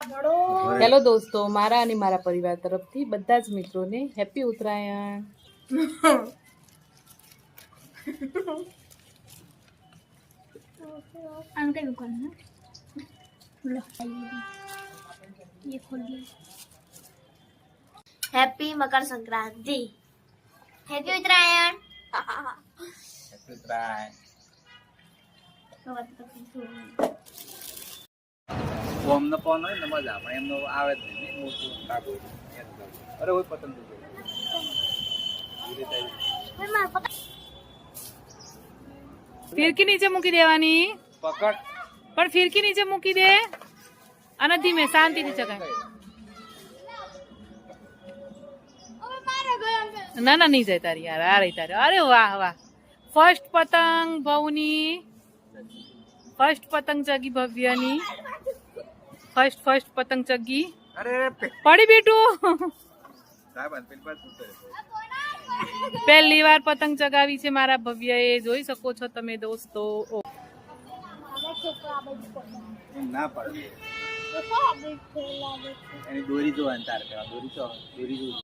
Hello દોસ્તો, મારા અને મારા પરિવાર તરફથી બધા જ મિત્રોને happy Uttarayan. Happy Makar Sankranti, happy उत्तरायण. ઓમનો ફોન હોય ને મજા પણ એમનો આવે જ નહીં મોટું કાબુ. અરે હોય પતંગ ફિરકી નીચે મૂકી દેવાની, પકડ પણ ફિરકી નીચે મૂકી દે અને ધીમે શાંતિથી ચગાય. ના ના નહીં જાય તારી યાર, આ રહી તારી. અરે વાહ વાહ, ફર્સ્ટ પતંગ ભવની, ફર્સ્ટ પતંગ ચગી ભવ્યની, ફર્સ્ટ પતંગ ચગી. અરે પડી બેટું, સાહેબ પેલી બાજુ શું કરે? પહેલી વાર પતંગ ચગાવી છે મારા ભવ્યએ, જોઈ શકો છો તમે દોસ્તો. ના પડે એની દોરી જો અંતાર દોરી જો